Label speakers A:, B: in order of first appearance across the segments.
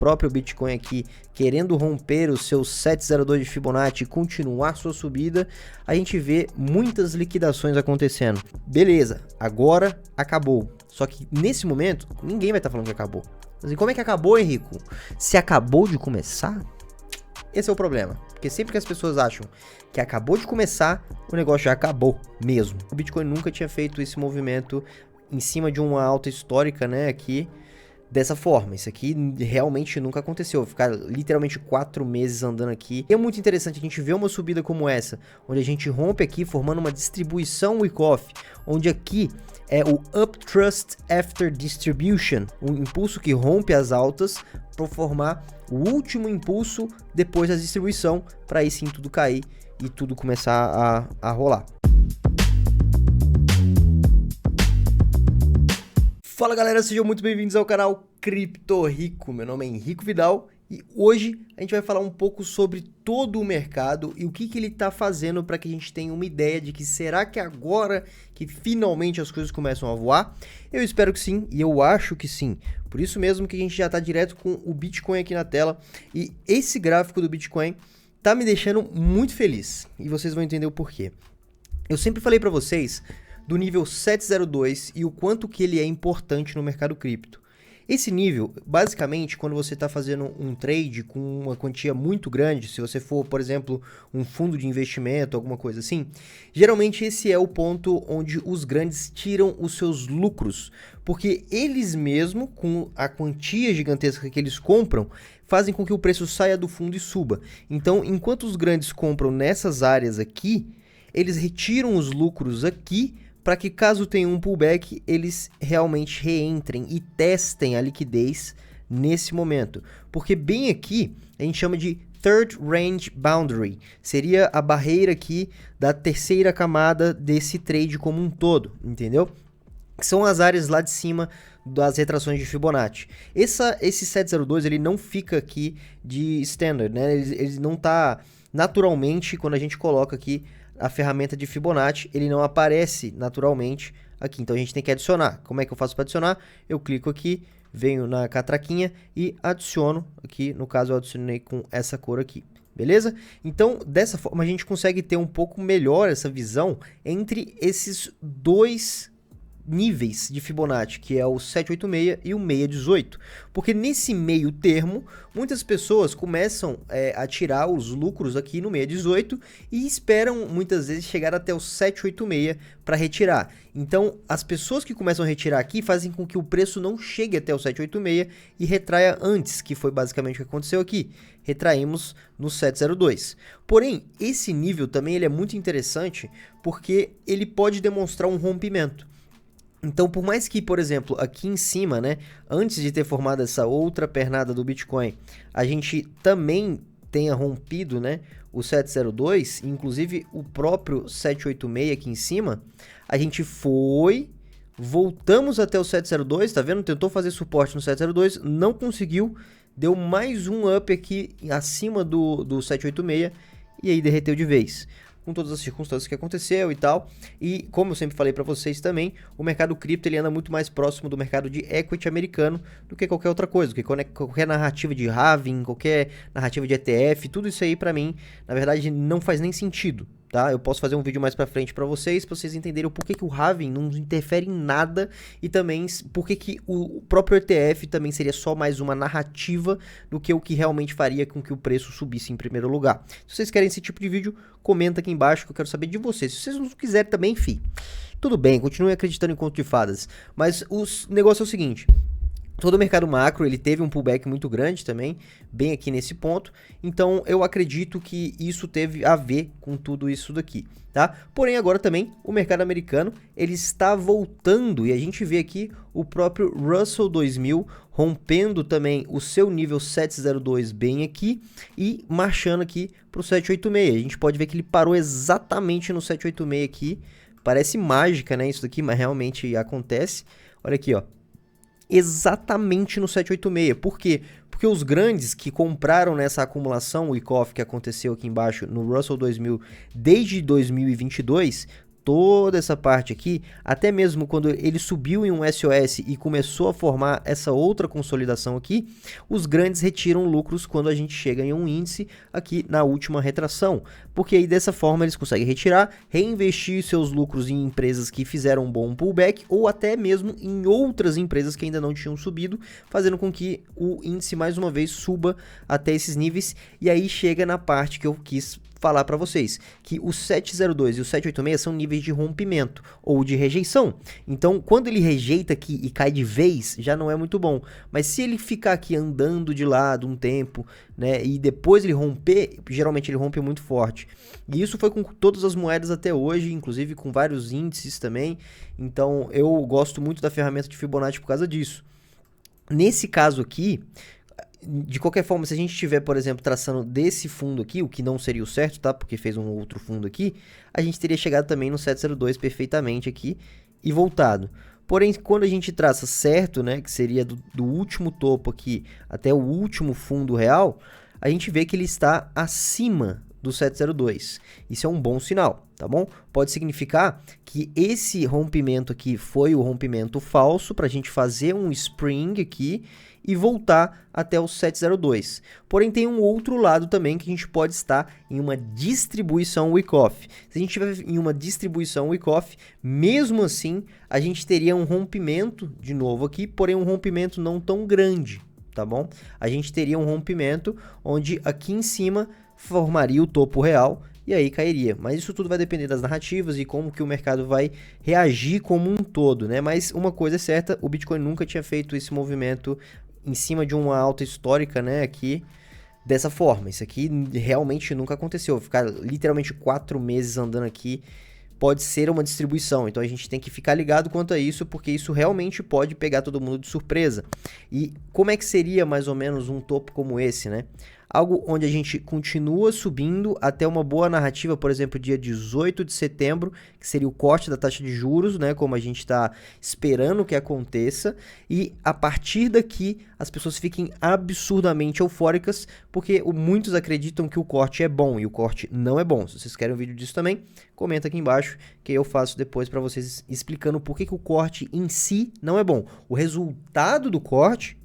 A: próprio Bitcoin aqui querendo romper o seu 702 de Fibonacci e continuar sua subida, a gente vê muitas liquidações acontecendo. Beleza, agora acabou. Só que nesse momento, ninguém vai estar falando que acabou. Mas como é que acabou, Henrico? Se acabou de começar? Esse é o problema. Porque sempre que as pessoas acham que acabou de começar, o negócio já acabou mesmo. O Bitcoin nunca tinha feito esse movimento em cima de uma alta histórica, né, aqui, dessa forma. Isso aqui realmente nunca aconteceu. Ficar literalmente 4 meses andando aqui. E é muito interessante a gente ver uma subida como essa, onde a gente rompe aqui formando uma distribuição Wyckoff, onde aqui é o Uptrust After Distribution, um impulso que rompe as altas para formar o último impulso depois da distribuição, para aí sim tudo cair e tudo começar a rolar. Fala galera, sejam muito bem-vindos ao canal Cripto Rico. Meu nome é Henrico Vidal e hoje a gente vai falar um pouco sobre todo o mercado e o que ele está fazendo para que a gente tenha uma ideia de que será que agora que finalmente as coisas começam a voar? Eu espero que sim e eu acho que sim. Por isso mesmo que a gente já está direto com o Bitcoin aqui na tela e esse gráfico do Bitcoin tá me deixando muito feliz e vocês vão entender o porquê. Eu sempre falei para vocês do nível 702 e o quanto que ele é importante no mercado cripto. Esse nível, basicamente, quando você está fazendo um trade com uma quantia muito grande, se você for, por exemplo, um fundo de investimento, alguma coisa assim, geralmente esse é o ponto onde os grandes tiram os seus lucros, porque eles mesmos, com a quantia gigantesca que eles compram, fazem com que o preço saia do fundo e suba. Então, enquanto os grandes compram nessas áreas aqui, eles retiram os lucros aqui, para que caso tenha um pullback, eles realmente reentrem e testem a liquidez nesse momento. Porque bem aqui, a gente chama de Third Range Boundary, seria a barreira aqui da terceira camada desse trade como um todo, entendeu? São as áreas lá de cima das retrações de Fibonacci. Esse 702 ele não fica aqui de standard, né? Ele não está naturalmente, quando a gente coloca aqui a ferramenta de Fibonacci, ele não aparece naturalmente aqui, então a gente tem que adicionar. Como é que eu faço para adicionar? Eu clico aqui, venho na catraquinha e adiciono aqui, no caso eu adicionei com essa cor aqui, beleza? Então dessa forma a gente consegue ter um pouco melhor essa visão entre esses dois níveis de Fibonacci, que é o 786 e o 618, porque nesse meio termo, muitas pessoas começam a tirar os lucros aqui no 618 e esperam muitas vezes chegar até o 786 para retirar. Então, as pessoas que começam a retirar aqui fazem com que o preço não chegue até o 786 e retraia antes, que foi basicamente o que aconteceu aqui. Retraímos no 702. Porém, esse nível também ele é muito interessante porque ele pode demonstrar um rompimento. Então, por mais que, por exemplo, aqui em cima, né, antes de ter formado essa outra pernada do Bitcoin, a gente também tenha rompido, né, o 702, inclusive o próprio 786 aqui em cima, a gente voltamos até o 702, tá vendo? Tentou fazer suporte no 702, não conseguiu, deu mais um up aqui acima do 786 e aí derreteu de vez, com todas as circunstâncias que aconteceu e tal. E como eu sempre falei para vocês também, o mercado cripto ele anda muito mais próximo do mercado de equity americano do que qualquer outra coisa, do que qualquer narrativa de halving, qualquer narrativa de ETF, tudo isso aí para mim, na verdade, não faz nem sentido. Tá? Eu posso fazer um vídeo mais pra frente pra vocês entenderem o porquê que o halving não interfere em nada e também porquê que o próprio ETF também seria só mais uma narrativa do que o que realmente faria com que o preço subisse em primeiro lugar. Se vocês querem esse tipo de vídeo, comenta aqui embaixo que eu quero saber de vocês. Se vocês não quiserem também, tudo bem, continue acreditando em conto de fadas. Mas o negócio é o seguinte: todo o mercado macro, ele teve um pullback muito grande também, bem aqui nesse ponto. Então, eu acredito que isso teve a ver com tudo isso daqui, tá? Porém, agora também, o mercado americano, ele está voltando. E a gente vê aqui o próprio Russell 2000 rompendo também o seu nível 702 bem aqui e marchando aqui para o 786. A gente pode ver que ele parou exatamente no 786 aqui. Parece mágica, né, isso daqui, mas realmente acontece. Olha aqui, ó. Exatamente no 786. Por quê? Porque os grandes que compraram nessa acumulação Wyckoff que aconteceu aqui embaixo no Russell 2000 desde 2022 toda essa parte aqui, até mesmo quando ele subiu em um SOS e começou a formar essa outra consolidação aqui, os grandes retiram lucros quando a gente chega em um índice aqui na última retração, porque aí dessa forma eles conseguem retirar, reinvestir seus lucros em empresas que fizeram um bom pullback ou até mesmo em outras empresas que ainda não tinham subido, fazendo com que o índice mais uma vez suba até esses níveis. E aí chega na parte que eu quis falar para vocês, que o 702 e o 786 são níveis de rompimento ou de rejeição. Então, quando ele rejeita aqui e cai de vez, já não é muito bom. Mas se ele ficar aqui andando de lado um tempo, né, e depois ele romper, geralmente ele rompe muito forte. E isso foi com todas as moedas até hoje, inclusive com vários índices também. Então, eu gosto muito da ferramenta de Fibonacci por causa disso. Nesse caso aqui, de qualquer forma, se a gente estiver, por exemplo, traçando desse fundo aqui, o que não seria o certo, tá? Porque fez um outro fundo aqui, a gente teria chegado também no 702 perfeitamente aqui e voltado. Porém, quando a gente traça certo, né, que seria do último topo aqui até o último fundo real, a gente vê que ele está acima do 702. Isso é um bom sinal, tá bom? Pode significar que esse rompimento aqui foi o rompimento falso para a gente fazer um spring aqui e voltar até o 702. Porém, tem um outro lado também que a gente pode estar em uma distribuição wick-off. Se a gente estiver em uma distribuição wick-off, mesmo assim, a gente teria um rompimento de novo aqui, porém um rompimento não tão grande, tá bom? A gente teria um rompimento onde aqui em cima formaria o topo real e aí cairia. Mas isso tudo vai depender das narrativas e como que o mercado vai reagir como um todo, né? Mas uma coisa é certa, o Bitcoin nunca tinha feito esse movimento em cima de uma alta histórica, né, aqui, dessa forma. Isso aqui realmente nunca aconteceu. Ficar literalmente 4 meses andando aqui pode ser uma distribuição. Então a gente tem que ficar ligado quanto a isso, porque isso realmente pode pegar todo mundo de surpresa. E como é que seria mais ou menos um topo como esse, né? Algo onde a gente continua subindo até uma boa narrativa, por exemplo, dia 18 de setembro, que seria o corte da taxa de juros, né, como a gente está esperando que aconteça, e a partir daqui as pessoas fiquem absurdamente eufóricas, porque muitos acreditam que o corte é bom, e o corte não é bom. Se vocês querem um vídeo disso também, comenta aqui embaixo, que eu faço depois para vocês explicando por que o corte em si não é bom. O resultado do corte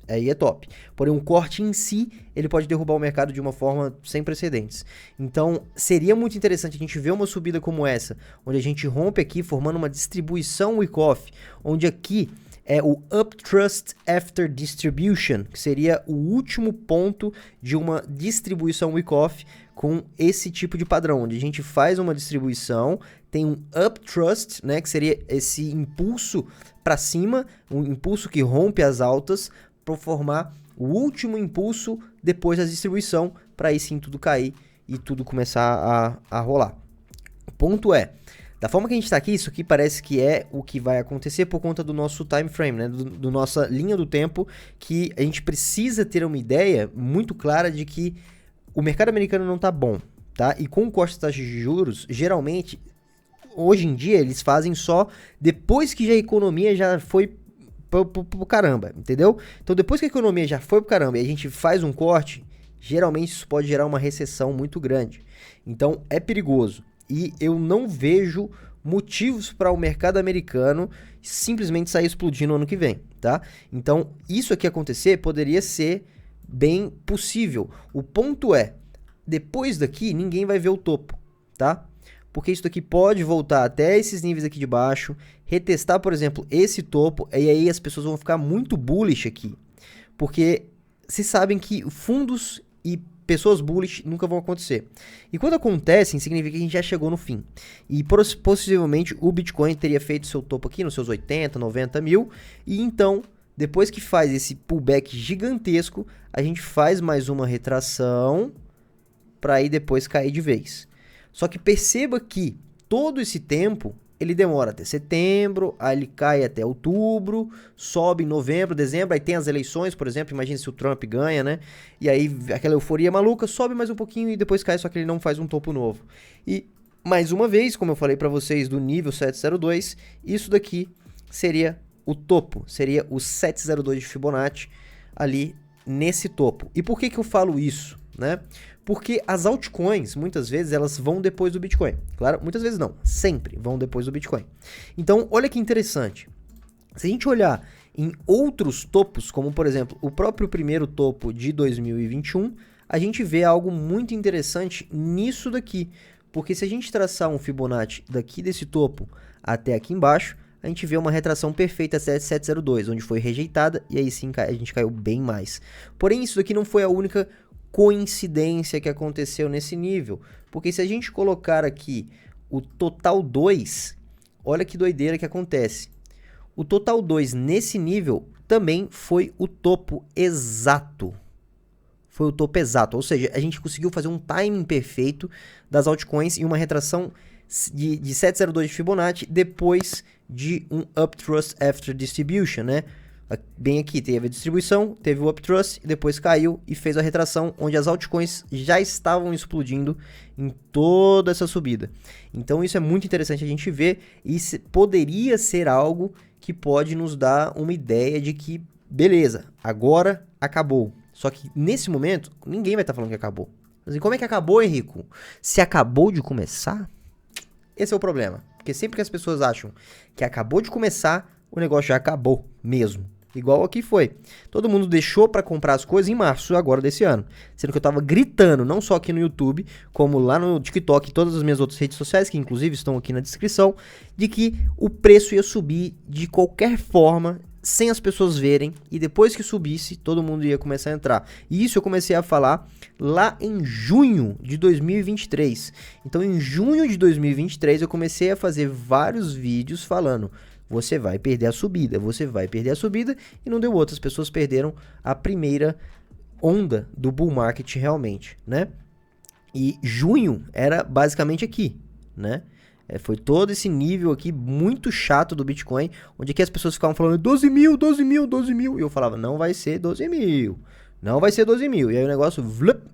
A: aí é top. Porém, um corte em si, ele pode derrubar o mercado de uma forma sem precedentes. Então, seria muito interessante a gente ver uma subida como essa, onde a gente rompe aqui, formando uma distribuição wick-off, onde aqui é o Uptrust After Distribution, que seria o último ponto de uma distribuição wick-off com esse tipo de padrão, onde a gente faz uma distribuição, tem um Uptrust, né, que seria esse impulso para cima, um impulso que rompe as altas, para formar o último impulso depois da distribuição, para aí sim tudo cair e tudo começar a rolar. O ponto é, da forma que a gente está aqui, isso aqui parece que é o que vai acontecer por conta do nosso time frame, né? do nossa linha do tempo, que a gente precisa ter uma ideia muito clara de que o mercado americano não está bom, tá? E com o corte da taxa de juros, geralmente, hoje em dia, eles fazem só depois que a economia já foi pro caramba, entendeu? Então depois que a economia já foi pro caramba e a gente faz um corte, geralmente isso pode gerar uma recessão muito grande. Então é perigoso. E eu não vejo motivos para o mercado americano simplesmente sair explodindo no ano que vem, tá? Então isso aqui acontecer poderia ser bem possível. O ponto é, depois daqui ninguém vai ver o topo, tá? Porque isso daqui pode voltar até esses níveis aqui de baixo, retestar, por exemplo, esse topo, e aí as pessoas vão ficar muito bullish aqui. Porque se sabem que fundos e pessoas bullish nunca vão acontecer. E quando acontecem, significa que a gente já chegou no fim. E possivelmente o Bitcoin teria feito seu topo aqui nos seus 80, 90 mil, e então, depois que faz esse pullback gigantesco, a gente faz mais uma retração para aí depois cair de vez. Só que perceba que todo esse tempo, ele demora até setembro, aí ele cai até outubro, sobe em novembro, dezembro, aí tem as eleições, por exemplo, imagine se o Trump ganha, né? E aí aquela euforia maluca, sobe mais um pouquinho e depois cai, só que ele não faz um topo novo. E mais uma vez, como eu falei para vocês do nível 702, isso daqui seria o topo, seria o 702 de Fibonacci ali nesse topo. E por que que eu falo isso, né? Porque as altcoins, muitas vezes, elas vão depois do Bitcoin. Claro, muitas vezes não, sempre vão depois do Bitcoin. Então, olha que interessante. Se a gente olhar em outros topos, como por exemplo, o próprio primeiro topo de 2021, a gente vê algo muito interessante nisso daqui. Porque se a gente traçar um Fibonacci daqui desse topo até aqui embaixo, a gente vê uma retração perfeita até 702, onde foi rejeitada, e aí sim a gente caiu bem mais. Porém, isso daqui não foi a única coincidência que aconteceu nesse nível, porque se a gente colocar aqui o total 2, olha que doideira que acontece. O total 2 nesse nível também foi o topo exato. Foi o topo exato, ou seja, a gente conseguiu fazer um timing perfeito das altcoins e uma retração de 702 de Fibonacci depois de um upthrust after distribution, né? Bem aqui, teve a distribuição, teve o upthrust, e depois caiu e fez a retração, onde as altcoins já estavam explodindo em toda essa subida. Então isso é muito interessante a gente ver, e poderia ser algo que pode nos dar uma ideia de que, beleza, agora acabou. Só que nesse momento, ninguém vai estar falando que acabou. Mas como é que acabou, Henrico? Se acabou de começar? Esse é o problema. Porque sempre que as pessoas acham que acabou de começar, o negócio já acabou mesmo. Igual aqui foi. Todo mundo deixou para comprar as coisas em março agora desse ano. Sendo que eu tava gritando, não só aqui no YouTube, como lá no TikTok e todas as minhas outras redes sociais, que inclusive estão aqui na descrição, de que o preço ia subir de qualquer forma, sem as pessoas verem, e depois que subisse, todo mundo ia começar a entrar. E isso eu comecei a falar lá em junho de 2023. Então, em junho de 2023, eu comecei a fazer vários vídeos falando: você vai perder a subida, você vai perder a subida, e não deu outra. As pessoas perderam a primeira onda do bull market realmente, né? E junho era basicamente aqui, né? Foi todo esse nível aqui muito chato do Bitcoin, onde aqui as pessoas ficavam falando 12 mil, 12 mil, 12 mil. E eu falava, não vai ser 12 mil, não vai ser 12 mil. E aí o negócio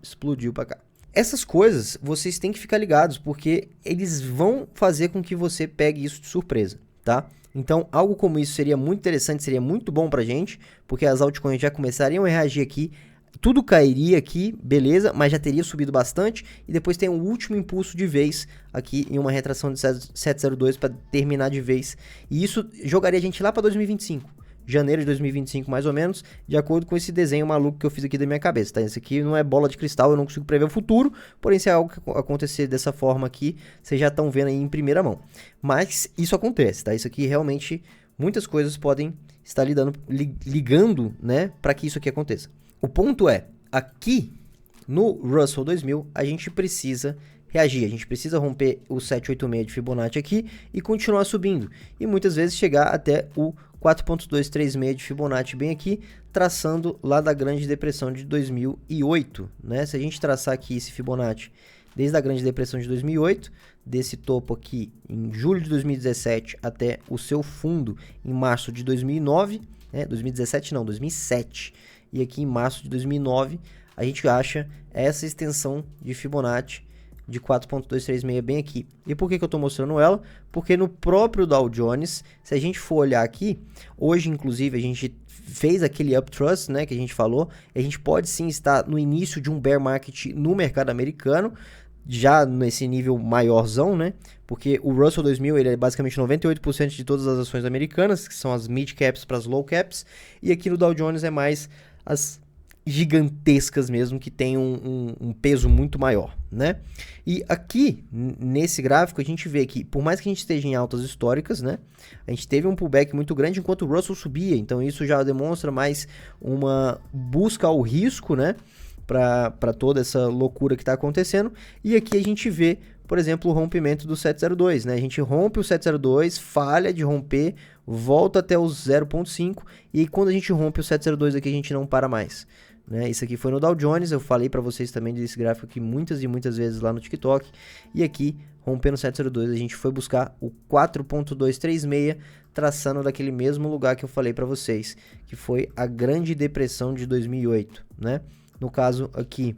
A: explodiu pra cá. Essas coisas vocês têm que ficar ligados, porque eles vão fazer com que você pegue isso de surpresa, tá? Então, algo como isso seria muito interessante, seria muito bom pra gente, porque as altcoins já começariam a reagir aqui, tudo cairia aqui, beleza, mas já teria subido bastante, e depois tem um último impulso de vez aqui em uma retração de 702 para terminar de vez, e isso jogaria a gente lá para 2025, janeiro de 2025 mais ou menos, de acordo com esse desenho maluco que eu fiz aqui da minha cabeça, tá? Isso aqui não é bola de cristal, eu não consigo prever o futuro, porém se é algo que acontecer dessa forma aqui, vocês já estão vendo aí em primeira mão, mas isso acontece, tá? Isso aqui realmente, muitas coisas podem estar ligando, né, para que isso aqui aconteça. O ponto é, aqui no Russell 2000, a gente precisa reagir, a gente precisa romper o 786 de Fibonacci aqui e continuar subindo. E muitas vezes chegar até o 4.236 de Fibonacci bem aqui, traçando lá da Grande Depressão de 2008, né? Se a gente traçar aqui esse Fibonacci desde a Grande Depressão de 2008, desse topo aqui em julho de 2017 até o seu fundo em março de 2009, né? 2017 não, 2007. E aqui em março de 2009, a gente acha essa extensão de Fibonacci de 4.236 bem aqui. E por que eu estou mostrando ela? Porque no próprio Dow Jones, se a gente for olhar aqui, hoje inclusive a gente fez aquele upthrust, né, que a gente falou, a gente pode sim estar no início de um bear market no mercado americano, já nesse nível maiorzão, né? Porque o Russell 2000 ele é basicamente 98% de todas as ações americanas, que são as mid caps para as low caps, e aqui no Dow Jones é mais as gigantescas mesmo, que tem um peso muito maior, né? E aqui, nesse gráfico, a gente vê que, por mais que a gente esteja em altas históricas, né? A gente teve um pullback muito grande enquanto o Russell subia, então isso já demonstra mais uma busca ao risco, né? Para toda essa loucura que está acontecendo. E aqui a gente vê, por exemplo, o rompimento do 702, né? A gente rompe o 702, falha de romper, volta até os 0.5, e aí quando a gente rompe o 702 aqui, a gente não para mais, né? Isso aqui foi no Dow Jones, eu falei para vocês também desse gráfico aqui muitas e muitas vezes lá no TikTok, e aqui, rompendo o 702, a gente foi buscar o 4.236, traçando daquele mesmo lugar que eu falei para vocês, que foi a Grande Depressão de 2008, né? No caso aqui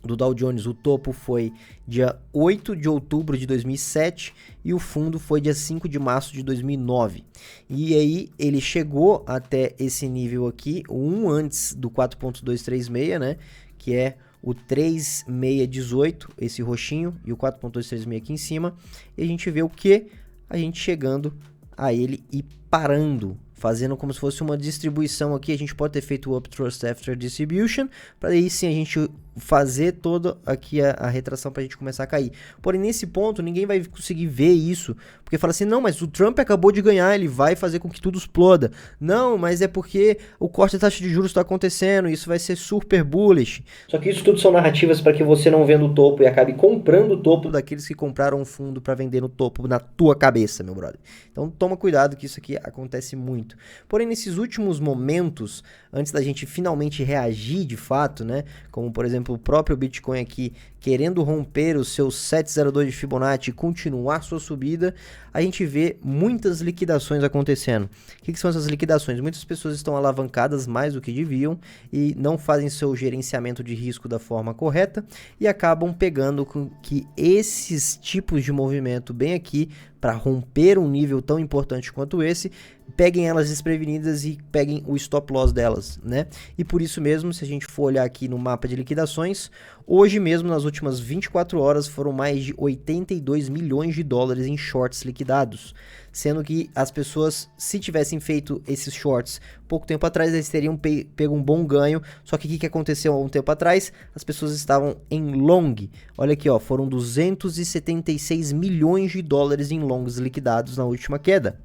A: do Dow Jones, o topo foi dia 8 de outubro de 2007 e o fundo foi dia 5 de março de 2009. E aí ele chegou até esse nível aqui, um antes do 4.236, né, que é o 3618, esse roxinho, e o 4.236 aqui em cima. E a gente vê o que? A gente chegando a ele e parando, fazendo como se fosse uma distribuição aqui. A gente pode ter feito o Up Thrust After Distribution, para aí sim a gente fazer toda aqui a retração para a gente começar a cair. Porém, nesse ponto, ninguém vai conseguir ver isso, porque fala assim, não, mas o Trump acabou de ganhar, ele vai fazer com que tudo exploda. Não, mas é porque o corte da taxa de juros está acontecendo, isso vai ser super bullish. Só que isso tudo são narrativas para que você não venda o topo e acabe comprando o topo daqueles que compraram um fundo para vender no topo na tua cabeça, meu brother. Então toma cuidado que isso aqui acontece muito. Porém, nesses últimos momentos, antes da gente finalmente reagir de fato, né, como por exemplo o próprio Bitcoin aqui querendo romper os seus 702 de Fibonacci e continuar sua subida, a gente vê muitas liquidações acontecendo. O que são essas liquidações? Muitas pessoas estão alavancadas mais do que deviam e não fazem seu gerenciamento de risco da forma correta e acabam pegando com que esses tipos de movimento bem aqui para romper um nível tão importante quanto esse, peguem elas desprevenidas e peguem o stop loss delas, né? E por isso mesmo, se a gente for olhar aqui no mapa de liquidações, hoje mesmo, nas últimas 24 horas, foram mais de 82 milhões de dólares em shorts liquidados, sendo que as pessoas, se tivessem feito esses shorts pouco tempo atrás, eles teriam pego um bom ganho, só que o que aconteceu há um tempo atrás? As pessoas estavam em long, olha aqui, ó, foram 276 milhões de dólares em longs liquidados na última queda.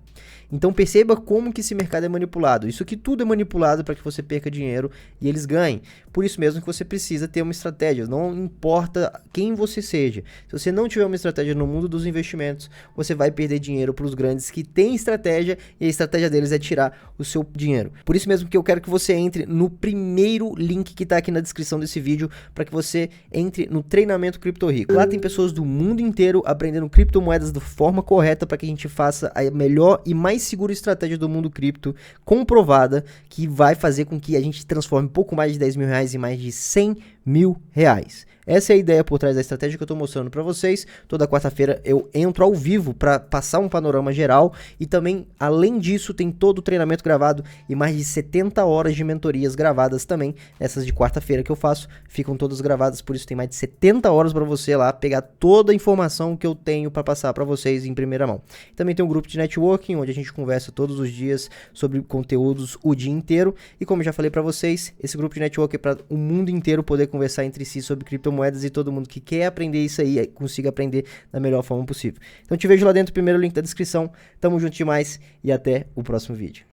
A: Então perceba como que esse mercado é manipulado. Isso aqui tudo é manipulado para que você perca dinheiro e eles ganhem. Por isso mesmo que você precisa ter uma estratégia. Não importa quem você seja. Se você não tiver uma estratégia no mundo dos investimentos, você vai perder dinheiro para os grandes que têm estratégia e a estratégia deles é tirar o seu dinheiro. Por isso mesmo que eu quero que você entre no primeiro link que está aqui na descrição desse vídeo para que você entre no treinamento Cripto Rico. Lá tem pessoas do mundo inteiro aprendendo criptomoedas da forma correta para que a gente faça a melhor e mais segura estratégia do mundo cripto, comprovada, que vai fazer com que a gente transforme pouco mais de 10 mil reais em mais de 100 mil reais. Essa é a ideia por trás da estratégia que eu estou mostrando para vocês. Toda quarta-feira eu entro ao vivo para passar um panorama geral e também, além disso, tem todo o treinamento gravado e mais de 70 horas de mentorias gravadas também. Essas de quarta-feira que eu faço ficam todas gravadas, por isso tem mais de 70 horas para você lá pegar toda a informação que eu tenho para passar para vocês em primeira mão. Também tem um grupo de networking onde a gente conversa todos os dias sobre conteúdos o dia inteiro e, como eu já falei para vocês, esse grupo de networking é para o mundo inteiro poder conversar entre si sobre criptomoedas e todo mundo que quer aprender isso aí consiga aprender da melhor forma possível. Então te vejo lá dentro, primeiro link da descrição. Tamo junto demais e até o próximo vídeo.